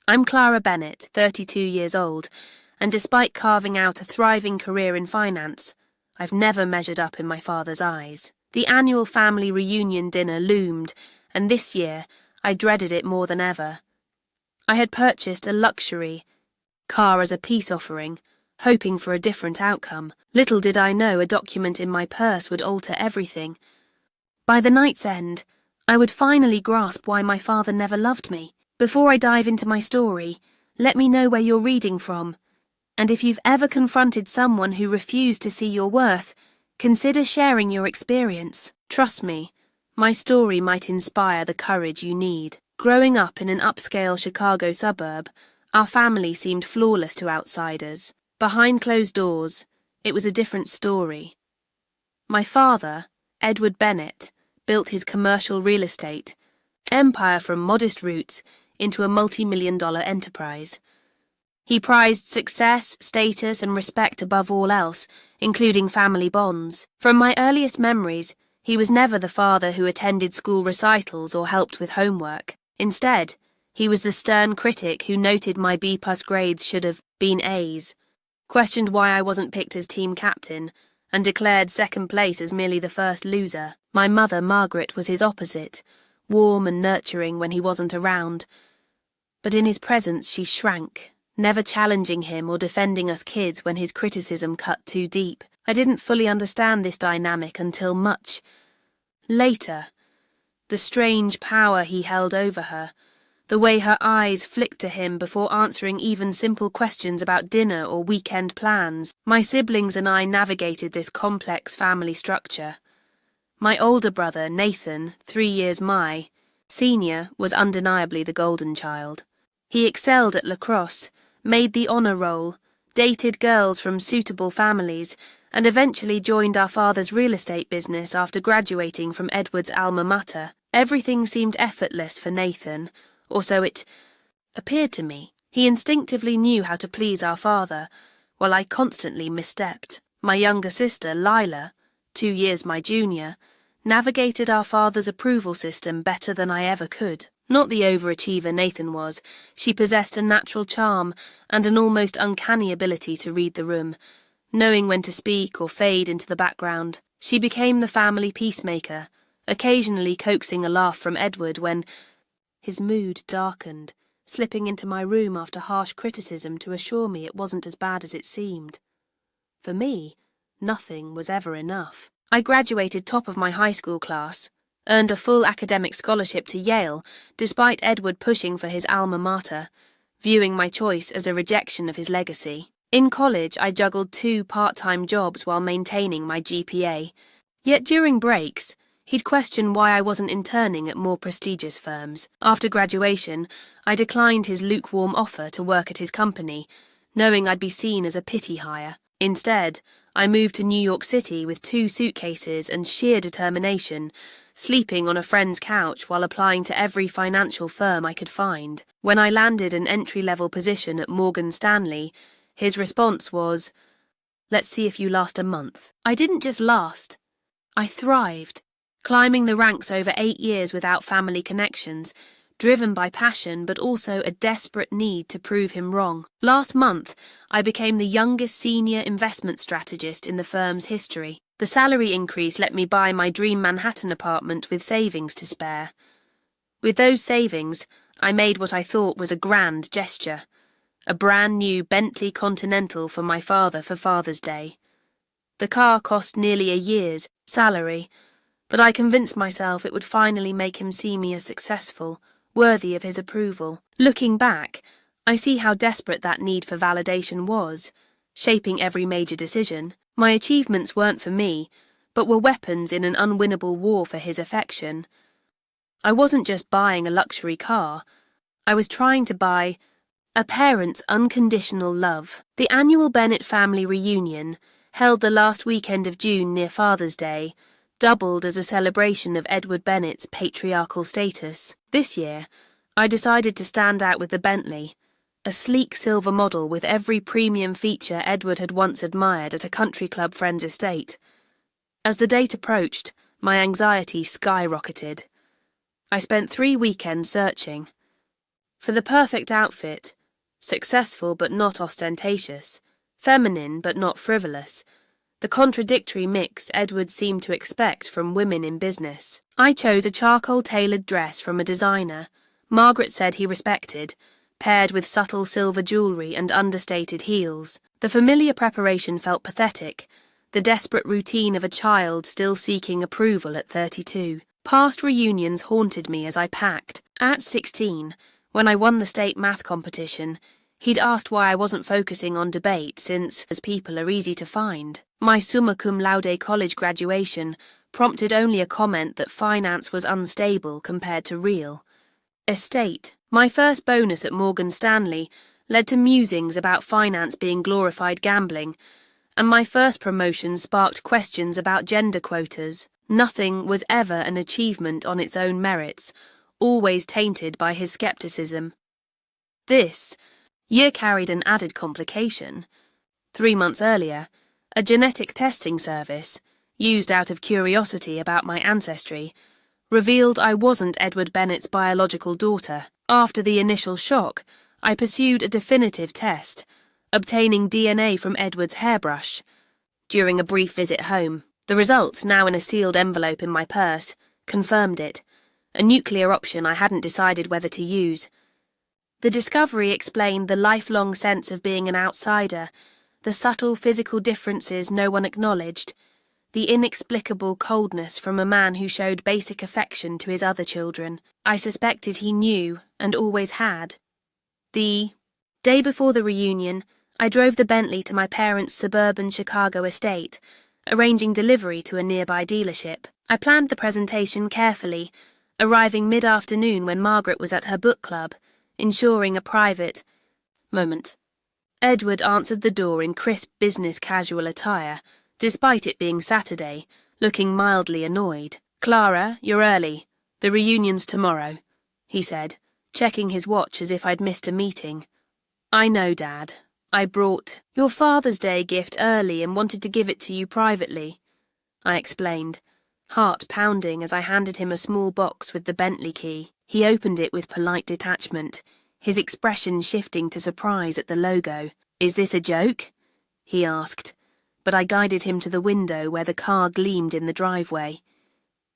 I'm Clara Bennett, 32 years old, and despite carving out a thriving career in finance, I've never measured up in my father's eyes. The annual family reunion dinner loomed, and this year I dreaded it more than ever. I had purchased a luxury car as a peace offering, hoping for a different outcome. Little did I know a document in my purse would alter everything. By the night's end, I would finally grasp why my father never loved me. Before I dive into my story, let me know where you're reading from. And if you've ever confronted someone who refused to see your worth, consider sharing your experience. Trust me, my story might inspire the courage you need. Growing up in an upscale Chicago suburb, our family seemed flawless to outsiders. Behind closed doors, it was a different story. My father, Edward Bennett, built his commercial real estate empire from modest roots into a multi-million-dollar enterprise. He prized success, status, and respect above all else, including family bonds. From my earliest memories, he was never the father who attended school recitals or helped with homework. Instead, he was the stern critic who noted my B+ grades should have been A's, questioned why I wasn't picked as team captain, and declared second place as merely the first loser. My mother, Margaret, was his opposite, warm and nurturing when he wasn't around. But in his presence she shrank, never challenging him or defending us kids when his criticism cut too deep. I didn't fully understand this dynamic until much later. The strange power he held over her, the way her eyes flicked to him before answering even simple questions about dinner or weekend plans. My siblings and I navigated this complex family structure. My older brother, Nathan, 3 years my senior, was undeniably the golden child. He excelled at lacrosse, made the honor roll, dated girls from suitable families, and eventually joined our father's real estate business after graduating from Edward's alma mater. Everything seemed effortless for Nathan, or so it appeared to me. He instinctively knew how to please our father, while I constantly misstepped. My younger sister, Lila, 2 years my junior, navigated our father's approval system better than I ever could. Not the overachiever Nathan was, she possessed a natural charm and an almost uncanny ability to read the room, knowing when to speak or fade into the background. She became the family peacemaker, occasionally coaxing a laugh from Edward when his mood darkened, slipping into my room after harsh criticism to assure me it wasn't as bad as it seemed. For me, nothing was ever enough. I graduated top of my high school class, earned a full academic scholarship to Yale, despite Edward pushing for his alma mater, viewing my choice as a rejection of his legacy. In college, I juggled 2 part-time jobs while maintaining my GPA, yet during breaks, he'd question why I wasn't interning at more prestigious firms. After graduation, I declined his lukewarm offer to work at his company, knowing I'd be seen as a pity hire. Instead, I moved to New York City with 2 suitcases and sheer determination, sleeping on a friend's couch while applying to every financial firm I could find. When I landed an entry-level position at Morgan Stanley, his response was, "Let's see if you last a month." I didn't just last. I thrived, climbing the ranks over 8 years without family connections, driven by passion but also a desperate need to prove him wrong. Last month, I became the youngest senior investment strategist in the firm's history. The salary increase let me buy my dream Manhattan apartment with savings to spare. With those savings, I made what I thought was a grand gesture, a brand new Bentley Continental for my father for Father's Day. The car cost nearly a year's salary, but I convinced myself it would finally make him see me as successful, worthy of his approval. Looking back, I see how desperate that need for validation was, shaping every major decision. My achievements weren't for me, but were weapons in an unwinnable war for his affection. I wasn't just buying a luxury car, I was trying to buy a parent's unconditional love. The annual Bennett family reunion, held the last weekend of June near Father's Day, doubled as a celebration of Edward Bennett's patriarchal status. This year, I decided to stand out with the Bentley, a sleek silver model with every premium feature Edward had once admired at a country club friend's estate. As the date approached, my anxiety skyrocketed. I spent 3 weekends searching. For the perfect outfit, successful but not ostentatious, feminine but not frivolous, the contradictory mix Edward seemed to expect from women in business. I chose a charcoal-tailored dress from a designer Margaret said he respected, paired with subtle silver jewellery and understated heels. The familiar preparation felt pathetic, the desperate routine of a child still seeking approval at 32. Past reunions haunted me as I packed. At 16, when I won the state math competition, he'd asked why I wasn't focusing on debate since, as people are easy to find. My summa cum laude college graduation prompted only a comment that finance was unstable compared to real estate. My first bonus at Morgan Stanley led to musings about finance being glorified gambling, and my first promotion sparked questions about gender quotas. Nothing was ever an achievement on its own merits, always tainted by his skepticism. This year carried an added complication. 3 months earlier, a genetic testing service, used out of curiosity about my ancestry, revealed I wasn't Edward Bennett's biological daughter. After the initial shock, I pursued a definitive test, obtaining DNA from Edward's hairbrush. During a brief visit home, the results, now in a sealed envelope in my purse, confirmed it, a nuclear option I hadn't decided whether to use. The discovery explained the lifelong sense of being an outsider, the subtle physical differences no one acknowledged, the inexplicable coldness from a man who showed basic affection to his other children. I suspected he knew, and always had. The day before the reunion, I drove the Bentley to my parents' suburban Chicago estate, arranging delivery to a nearby dealership. I planned the presentation carefully, arriving mid-afternoon when Margaret was at her book club, ensuring a private moment. Edward answered the door in crisp business casual attire, despite it being Saturday, looking mildly annoyed. "Clara, you're early. The reunion's tomorrow," he said, checking his watch as if I'd missed a meeting. "I know, Dad. I brought your Father's Day gift early and wanted to give it to you privately," I explained, heart pounding as I handed him a small box with the Bentley key. He opened it with polite detachment, his expression shifting to surprise at the logo. "Is this a joke?" he asked, but I guided him to the window where the car gleamed in the driveway.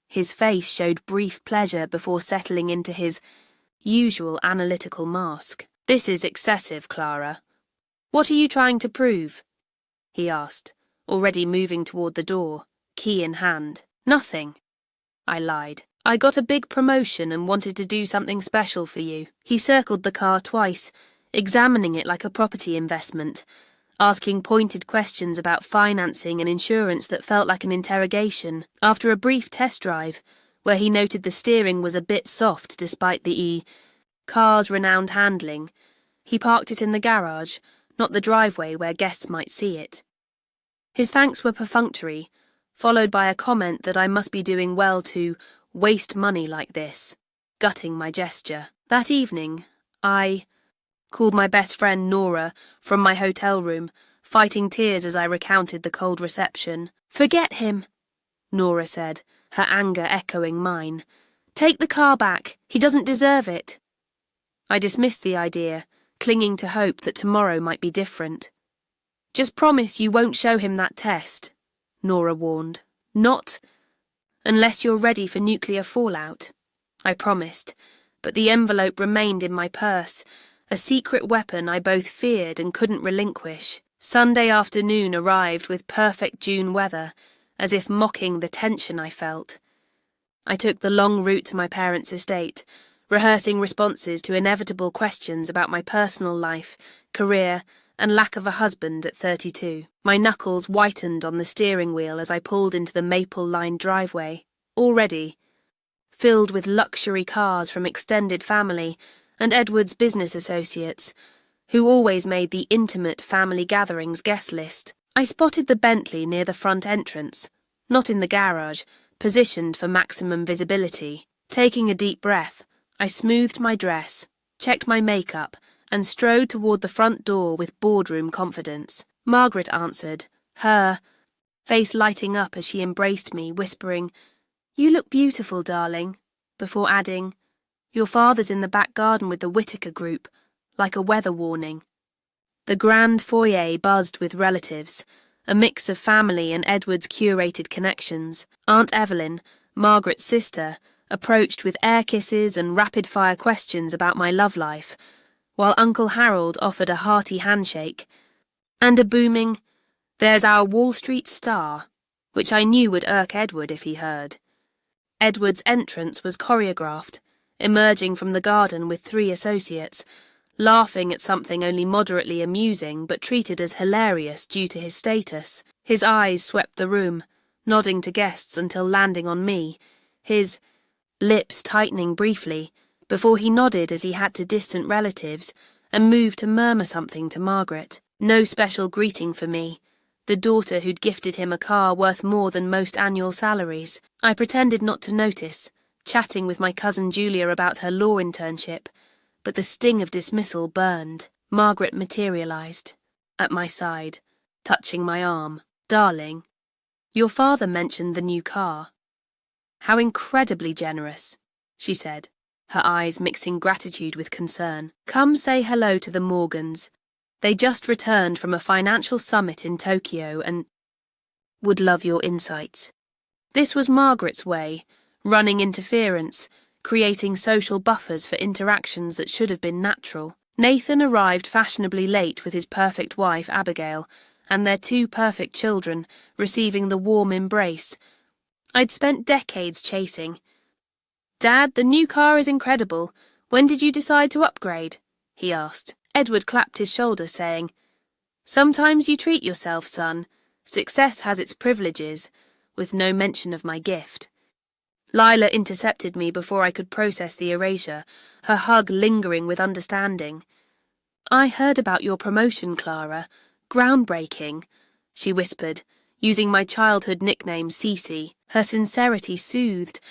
His face showed brief pleasure before settling into his usual analytical mask. "This is excessive, Clara. What are you trying to prove?" he asked, already moving toward the door, key in hand. "Nothing," I lied. "I got a big promotion and wanted to do something special for you." He circled the car twice, examining it like a property investment, asking pointed questions about financing and insurance that felt like an interrogation. After a brief test drive, where he noted the steering was a bit soft despite the car's renowned handling, he parked it in the garage, not the driveway where guests might see it. His thanks were perfunctory, followed by a comment that I must be doing well to waste money like this, gutting my gesture. That evening, I called my best friend Nora from my hotel room, fighting tears as I recounted the cold reception. "Forget him," Nora said, her anger echoing mine. "Take the car back. He doesn't deserve it." I dismissed the idea, clinging to hope that tomorrow might be different. "Just promise you won't show him that test," Nora warned. "Not unless you're ready for nuclear fallout." I promised, but the envelope remained in my purse, a secret weapon I both feared and couldn't relinquish. Sunday afternoon arrived with perfect June weather, as if mocking the tension I felt. I took the long route to my parents' estate, rehearsing responses to inevitable questions about my personal life, career, and lack of a husband at 32. My knuckles whitened on the steering wheel as I pulled into the maple-lined driveway, already filled with luxury cars from extended family and Edward's business associates, who always made the intimate family gatherings guest list. I spotted the Bentley near the front entrance, not in the garage, positioned for maximum visibility. Taking a deep breath, I smoothed my dress, checked my makeup, and strode toward the front door with boardroom confidence. Margaret answered, her face lighting up as she embraced me, whispering, "You look beautiful, darling," before adding, Your father's in the back garden with the Whittaker group, like a weather warning. The grand foyer buzzed with relatives, a mix of family and Edward's curated connections. Aunt Evelyn, Margaret's sister, approached with air kisses and rapid-fire questions about my love life, while Uncle Harold offered a hearty handshake, and a booming, "There's our Wall Street star," which I knew would irk Edward if he heard. Edward's entrance was choreographed, emerging from the garden with 3 associates, laughing at something only moderately amusing but treated as hilarious due to his status. His eyes swept the room, nodding to guests until landing on me, his lips tightening briefly, before he nodded as he had to distant relatives and moved to murmur something to Margaret. No special greeting for me, the daughter who'd gifted him a car worth more than most annual salaries. I pretended not to notice, chatting with my cousin Julia about her law internship, but the sting of dismissal burned. Margaret materialised, at my side, touching my arm. "Darling, your father mentioned the new car." "How incredibly generous," she said, her eyes mixing gratitude with concern. "Come say hello to the Morgans. They just returned from a financial summit in Tokyo and would love your insights." This was Margaret's way, running interference, creating social buffers for interactions that should have been natural. Nathan arrived fashionably late with his perfect wife, Abigail, and their 2 perfect children, receiving the warm embrace I'd spent decades chasing. "Dad, the new car is incredible. When did you decide to upgrade?" he asked. Edward clapped his shoulder, saying, "Sometimes you treat yourself, son. Success has its privileges," with no mention of my gift. Lila intercepted me before I could process the erasure, her hug lingering with understanding. "I heard about your promotion, Clara. Groundbreaking," she whispered, using my childhood nickname Cece. Her sincerity soothed,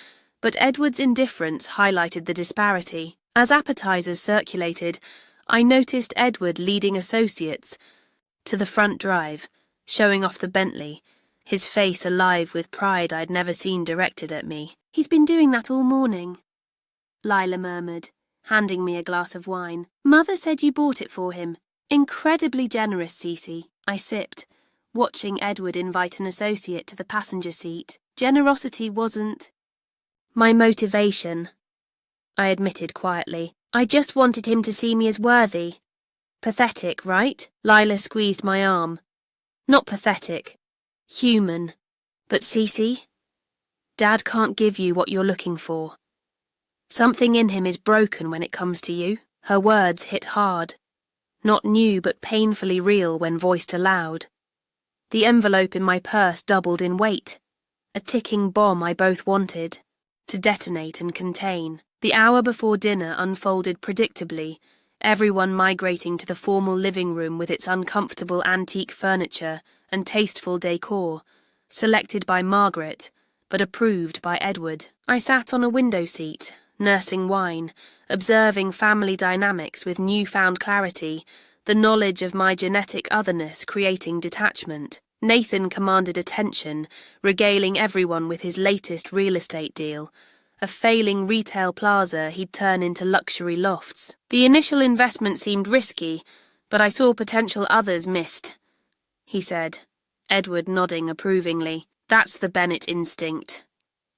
but Edward's indifference highlighted the disparity. As appetizers circulated, I noticed Edward leading associates to the front drive, showing off the Bentley, his face alive with pride I'd never seen directed at me. "He's been doing that all morning," Lila murmured, handing me a glass of wine. "Mother said you bought it for him. Incredibly generous, Cece." I sipped, watching Edward invite an associate to the passenger seat. Generosity wasn't my motivation, I admitted quietly. I just wanted him to see me as worthy. Pathetic, right? Lila squeezed my arm. Not pathetic. Human. But Cece? Dad can't give you what you're looking for. Something in him is broken when it comes to you. Her words hit hard. Not new but painfully real when voiced aloud. The envelope in my purse doubled in weight. A ticking bomb I both wanted to detonate and contain. The hour before dinner unfolded predictably, everyone migrating to the formal living room with its uncomfortable antique furniture and tasteful decor, selected by Margaret, but approved by Edward. I sat on a window seat, nursing wine, observing family dynamics with newfound clarity, the knowledge of my genetic otherness creating detachment. Nathan commanded attention, regaling everyone with his latest real estate deal, a failing retail plaza he'd turn into luxury lofts. The initial investment seemed risky, but I saw potential others missed, he said, Edward nodding approvingly. That's the Bennett instinct,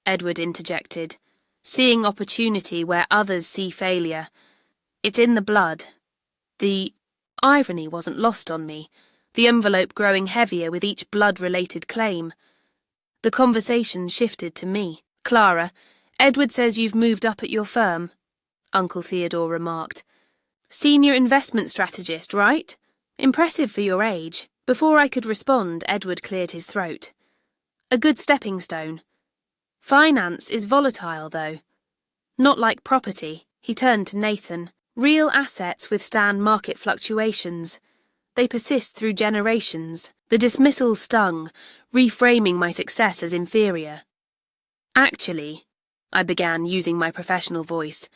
Edward interjected, seeing opportunity where others see failure. It's in the blood. The irony wasn't lost on me, the envelope growing heavier with each blood-related claim. The conversation shifted to me. Clara, Edward says you've moved up at your firm, Uncle Theodore remarked. Senior investment strategist, right? Impressive for your age. Before I could respond, Edward cleared his throat. A good stepping stone. Finance is volatile, though. Not like property. He turned to Nathan. Real assets withstand market fluctuations. They persist through generations. The dismissal stung, reframing my success as inferior. Actually, I began using my professional voice,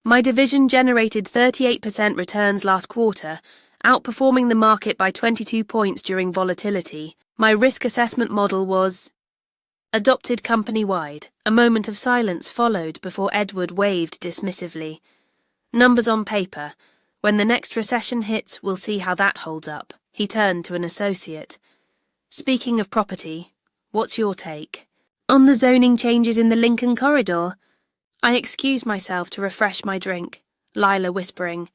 my division generated 38% returns last quarter, outperforming the market by 22 points during volatility. My risk assessment model was Adopted company-wide. A moment of silence followed before Edward waved dismissively. Numbers on paper. When the next recession hits, we'll see how that holds up. He turned to an associate. Speaking of property, what's your take? On the zoning changes in the Lincoln corridor? I excused myself to refresh my drink, Lila whispering.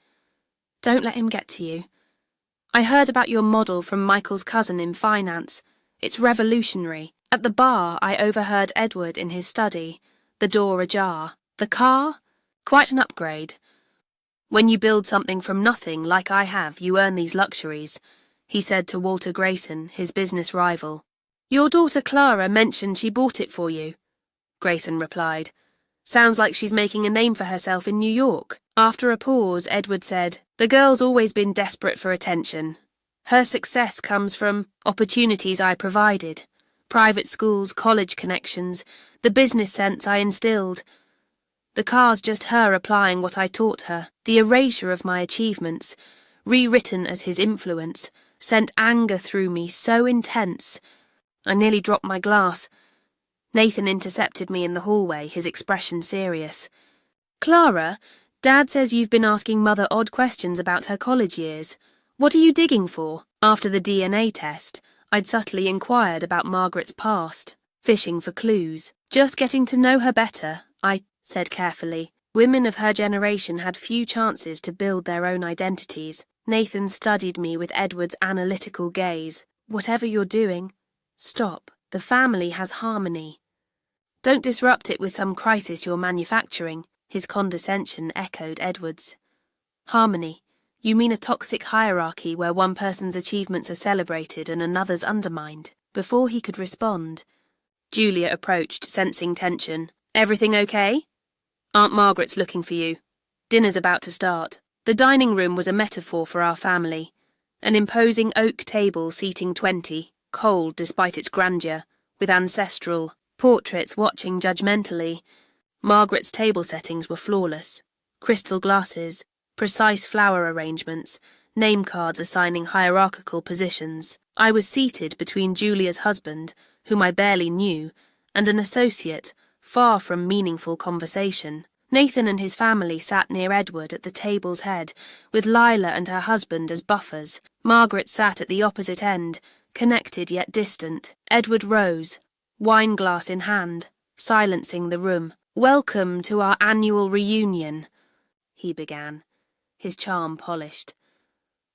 Don't let him get to you. I heard about your model from Michael's cousin in finance. It's revolutionary. At the bar, I overheard Edward in his study, the door ajar. The car? Quite an upgrade. When you build something from nothing, like I have, you earn these luxuries, he said to Walter Grayson, his business rival. Your daughter Clara mentioned she bought it for you, Grayson replied. Sounds like she's making a name for herself in New York. After a pause, Edward said, The girl's always been desperate for attention. Her success comes from opportunities I provided. Private schools, college connections, the business sense I instilled. The car's just her applying what I taught her, the erasure of my achievements, rewritten as his influence, sent anger through me so intense. I nearly dropped my glass. Nathan intercepted me in the hallway, his expression serious. Clara, Dad says you've been asking Mother odd questions about her college years. What are you digging for? After the DNA test, I'd subtly inquired about Margaret's past, fishing for clues. Just getting to know her better, I said carefully. Women of her generation had few chances to build their own identities. Nathan studied me with Edward's analytical gaze. Whatever you're doing, stop. The family has harmony. Don't disrupt it with some crisis you're manufacturing. His condescension echoed Edward's. Harmony. You mean a toxic hierarchy where one person's achievements are celebrated and another's undermined? Before he could respond, Julia approached, sensing tension. Everything okay? Aunt Margaret's looking for you. Dinner's about to start. The dining room was a metaphor for our family. An imposing oak table seating 20, cold despite its grandeur, with ancestral portraits watching judgmentally. Margaret's table settings were flawless. Crystal glasses, precise flower arrangements, name cards assigning hierarchical positions. I was seated between Julia's husband, whom I barely knew, and an associate, far from meaningful conversation. Nathan and his family sat near Edward at the table's head, with Lila and her husband as buffers. Margaret sat at the opposite end, connected yet distant. Edward rose, wine glass in hand, silencing the room. Welcome to our annual reunion, he began, his charm polished.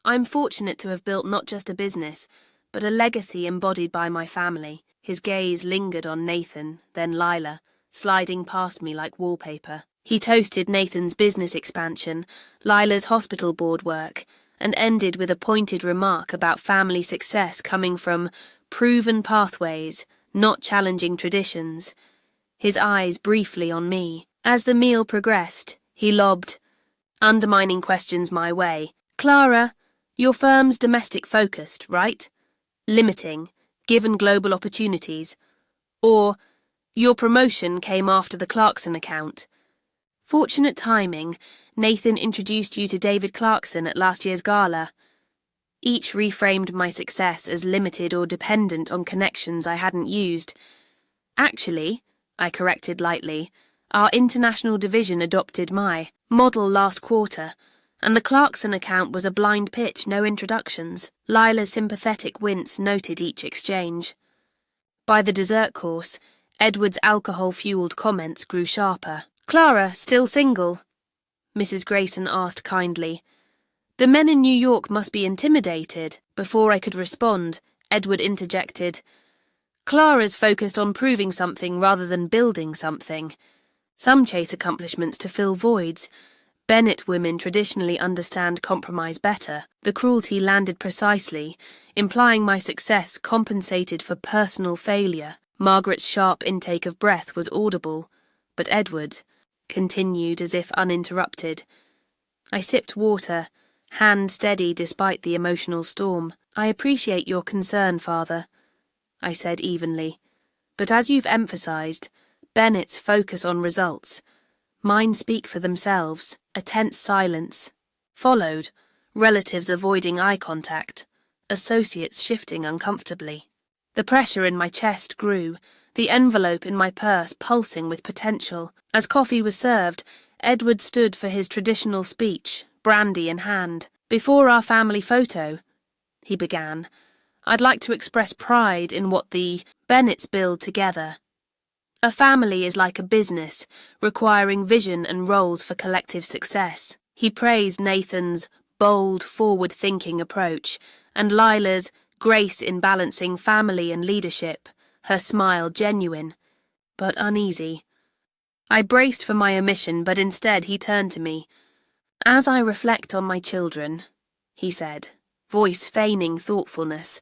I'm fortunate to have built not just a business, but a legacy embodied by my family. His gaze lingered on Nathan, then Lila, sliding past me like wallpaper. He toasted Nathan's business expansion, Lila's hospital board work, and ended with a pointed remark about family success coming from proven pathways, not challenging traditions. His eyes briefly on me. As the meal progressed, he lobbed undermining questions my way. Clara, your firm's domestic-focused, right? Limiting, given global opportunities. Or, your promotion came after the Clarkson account. Fortunate timing, Nathan introduced you to David Clarkson at last year's gala. Each reframed my success as limited or dependent on connections I hadn't used. Actually, I corrected lightly, our international division adopted my model last quarter, and the Clarkson account was a blind pitch, no introductions. Lila's sympathetic wince noted each exchange. By the dessert course, Edward's alcohol-fueled comments grew sharper. Clara, still single? Mrs. Grayson asked kindly. The men in New York must be intimidated. Before I could respond, Edward interjected. Clara's focused on proving something rather than building something. Some chase accomplishments to fill voids. Bennett women traditionally understand compromise better. The cruelty landed precisely, implying my success compensated for personal failure. Margaret's sharp intake of breath was audible, but Edward continued as if uninterrupted. I sipped water, hand steady despite the emotional storm. I appreciate your concern, Father, I said evenly, but as you've emphasized, Bennett's focus on results. Mine speak for themselves. A tense silence followed, relatives avoiding eye contact, associates shifting uncomfortably. The pressure in my chest grew, the envelope in my purse pulsing with potential. As coffee was served, Edward stood for his traditional speech, brandy in hand. "Before our family photo," he began, "I'd like to express pride in what the Bennetts build together. A family is like a business, requiring vision and roles for collective success." He praised Nathan's bold, forward-thinking approach, and Lila's grace in balancing family and leadership, her smile genuine, but uneasy. I braced for my omission, but instead he turned to me. "As I reflect on my children," he said, voice feigning thoughtfulness,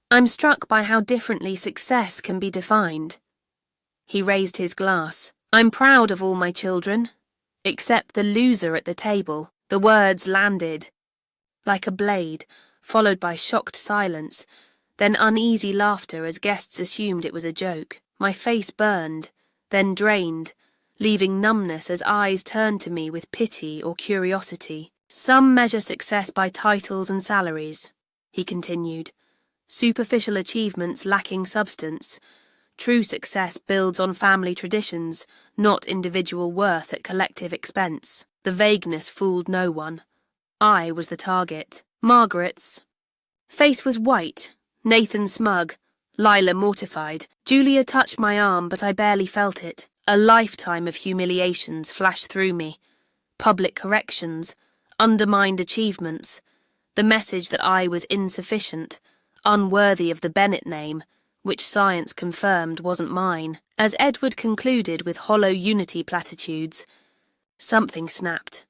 "I'm struck by how differently success can be defined." He raised his glass. "I'm proud of all my children, except the loser at the table." The words landed like a blade, followed by shocked silence, then uneasy laughter as guests assumed it was a joke. My face burned, then drained, leaving numbness as eyes turned to me with pity or curiosity. "Some measure success by titles and salaries," he continued. "Superficial achievements lacking substance. True success builds on family traditions, not individual worth at collective expense." The vagueness fooled no one. I was the target. Margaret's face was white, Nathan smug, Lila mortified. Julia touched my arm, but I barely felt it. A lifetime of humiliations flashed through me. Public corrections, undermined achievements, the message that I was insufficient, unworthy of the Bennett name, which science confirmed wasn't mine. As Edward concluded with hollow unity platitudes, something snapped.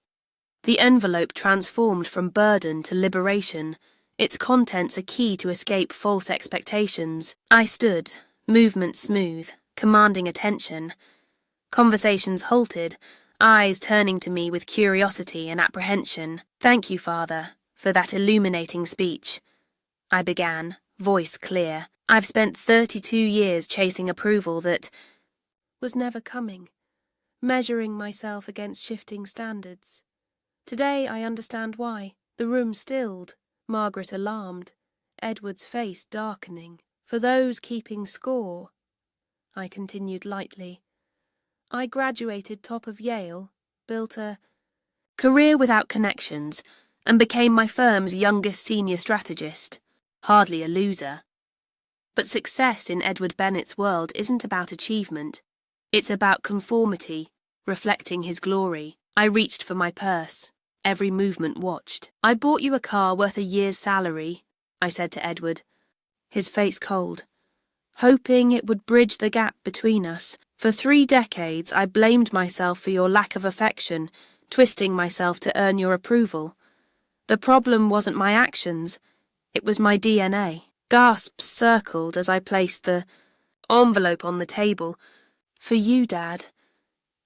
The envelope transformed from burden to liberation, its contents a key to escape false expectations. I stood, movement smooth, commanding attention. Conversations halted, eyes turning to me with curiosity and apprehension. "Thank you, Father, for that illuminating speech," I began, voice clear. "I've spent 32 years chasing approval that was never coming, measuring myself against shifting standards. Today I understand why." The room stilled, Margaret alarmed, Edward's face darkening. "For those keeping score," I continued lightly, "I graduated top of Yale, built a career without connections, and became my firm's youngest senior strategist. Hardly a loser. But success in Edward Bennett's world isn't about achievement. It's about conformity, reflecting his glory." I reached for my purse. Every movement watched. "I bought you a car worth a year's salary," I said to Edward, his face cold, "hoping it would bridge the gap between us. For 3 decades I blamed myself for your lack of affection, twisting myself to earn your approval. The problem wasn't my actions, it was my DNA." Gasps circled as I placed the envelope on the table. "For you, Dad.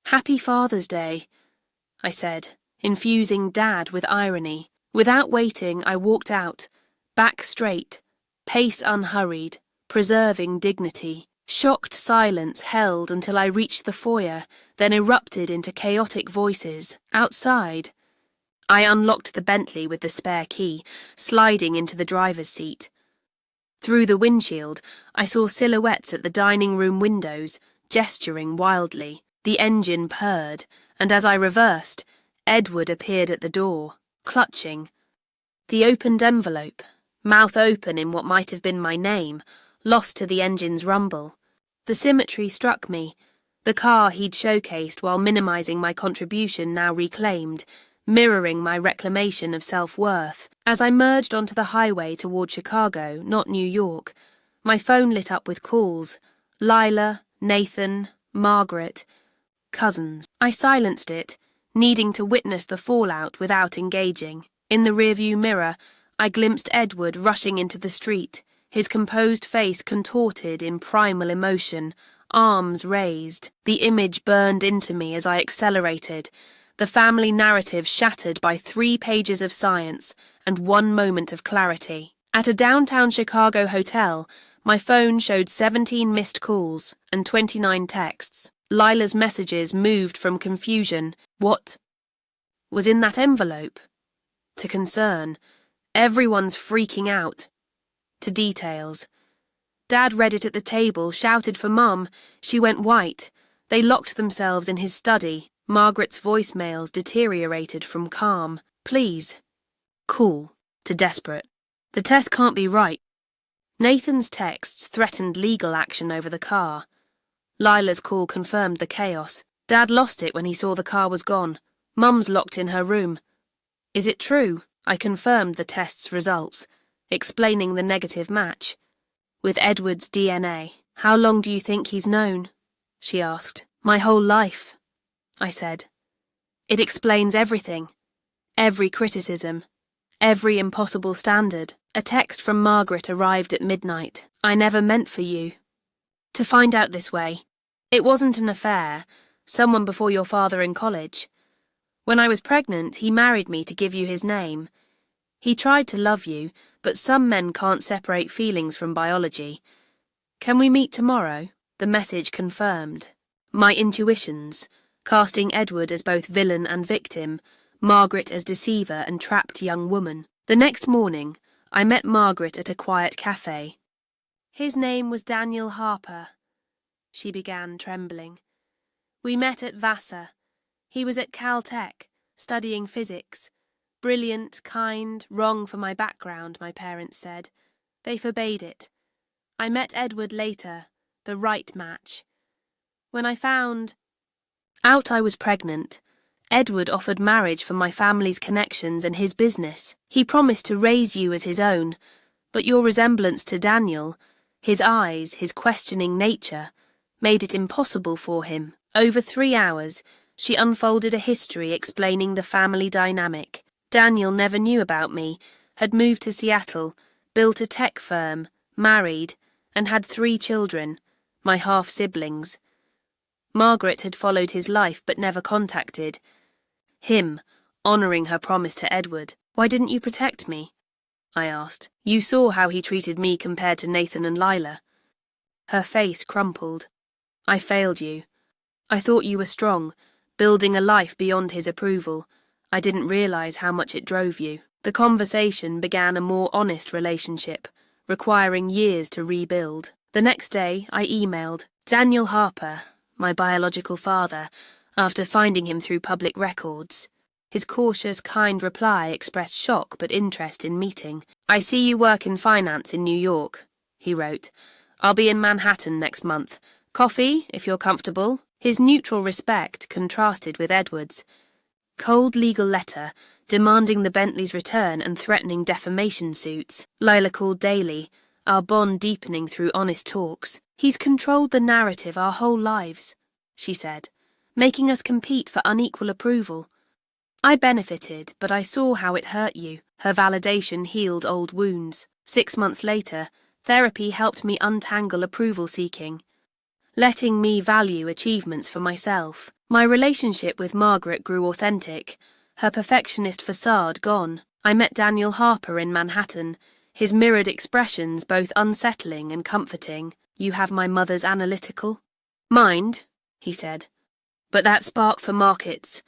Happy Father's Day," I said, infusing Dad with irony. Without waiting, I walked out, back straight, pace unhurried, preserving dignity. Shocked silence held until I reached the foyer, then erupted into chaotic voices. Outside, I unlocked the Bentley with the spare key, sliding into the driver's seat. Through the windshield, I saw silhouettes at the dining room windows, gesturing wildly. The engine purred, and as I reversed, Edward appeared at the door, clutching the opened envelope, mouth open in what might have been my name, lost to the engine's rumble. The symmetry struck me. The car he'd showcased while minimizing my contribution now reclaimed, mirroring my reclamation of self-worth. As I merged onto the highway toward Chicago, not New York, my phone lit up with calls. Lila, Nathan, Margaret, cousins. I silenced it, needing to witness the fallout without engaging. In the rearview mirror, I glimpsed Edward rushing into the street, his composed face contorted in primal emotion, arms raised. The image burned into me as I accelerated, the family narrative shattered by 3 pages of science and 1 moment of clarity. At a downtown Chicago hotel, my phone showed 17 missed calls and 29 texts. Lila's messages moved from confusion, what was in that envelope, to concern, everyone's freaking out, to details. Dad read it at the table, shouted for Mum. She went white. They locked themselves in his study. Margaret's voicemails deteriorated from calm, please, cool, to desperate. The test can't be right. Nathan's texts threatened legal action over the car. Lila's call confirmed the chaos. Dad lost it when he saw the car was gone. Mum's locked in her room. Is it true? I confirmed the test's results, explaining the negative match. With Edward's DNA. How long do you think he's known? She asked. My whole life, I said. It explains everything. Every criticism. Every impossible standard. A text from Margaret arrived at midnight. I never meant for you to find out this way. It wasn't an affair. Someone before your father in college. When I was pregnant, he married me to give you his name. He tried to love you, but some men can't separate feelings from biology. Can we meet tomorrow? The message confirmed. My intuitions, casting Edward as both villain and victim, Margaret as deceiver and trapped young woman. The next morning, I met Margaret at a quiet cafe. His name was Daniel Harper, she began, trembling. We met at Vassar. He was at Caltech, studying physics. Brilliant, kind, wrong for my background, my parents said. They forbade it. I met Edward later, the right match. When I found out I was pregnant, Edward offered marriage for my family's connections and his business. He promised to raise you as his own, but your resemblance to Daniel, his eyes, his questioning nature, made it impossible for him. Over 3 hours, she unfolded a history explaining the family dynamic. Daniel never knew about me, had moved to Seattle, built a tech firm, married, and had 3 children, my half-siblings. Margaret had followed his life but never contacted him, honouring her promise to Edward. Why didn't you protect me? I asked. You saw how he treated me compared to Nathan and Lila. Her face crumpled. I failed you. I thought you were strong, building a life beyond his approval. I didn't realise how much it drove you. The conversation began a more honest relationship, requiring years to rebuild. The next day, I emailed Daniel Harper, my biological father, after finding him through public records. His cautious, kind reply expressed shock but interest in meeting. I see you work in finance in New York, he wrote. I'll be in Manhattan next month. Coffee, if you're comfortable. His neutral respect contrasted with Edward's. Cold legal letter, demanding the Bentley's return and threatening defamation suits. Lila called daily, our bond deepening through honest talks. He's controlled the narrative our whole lives, she said, making us compete for unequal approval. I benefited, but I saw how it hurt you. Her validation healed old wounds. 6 months later, therapy helped me untangle approval-seeking, letting me value achievements for myself. My relationship with Margaret grew authentic, her perfectionist facade gone. I met Daniel Harper in Manhattan, his mirrored expressions both unsettling and comforting. You have my mother's analytical mind, he said. But that spark for markets,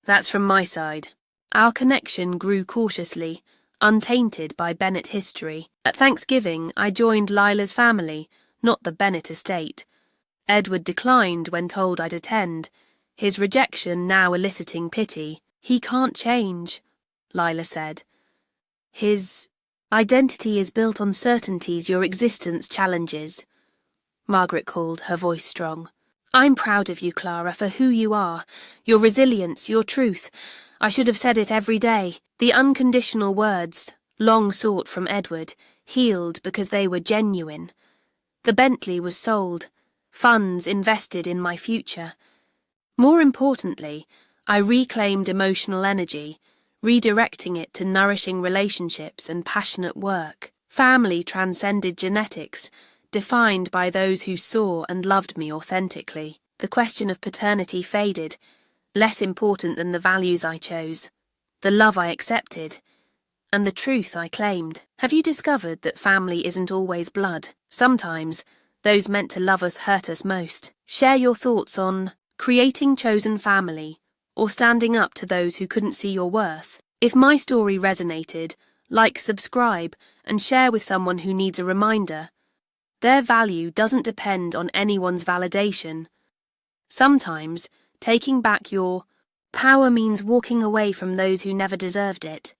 that's from my side. Our connection grew cautiously, untainted by Bennett history. At Thanksgiving, I joined Lila's family, not the Bennett estate. Edward declined when told I'd attend, his rejection now eliciting pity. He can't change, Lila said. His identity is built on certainties your existence challenges. Margaret called, her voice strong. I'm proud of you, Clara, for who you are, your resilience, your truth. I should have said it every day. The unconditional words, long sought from Edward, healed because they were genuine. The Bentley was sold, funds invested in my future. More importantly, I reclaimed emotional energy, redirecting it to nourishing relationships and passionate work. Family transcended genetics, defined by those who saw and loved me authentically. The question of paternity faded, less important than the values I chose, the love I accepted, and the truth I claimed. Have you discovered that family isn't always blood? Sometimes, those meant to love us hurt us most. Share your thoughts on creating chosen family, or standing up to those who couldn't see your worth. If my story resonated, like, subscribe, and share with someone who needs a reminder. Their value doesn't depend on anyone's validation. Sometimes, taking back your power means walking away from those who never deserved it.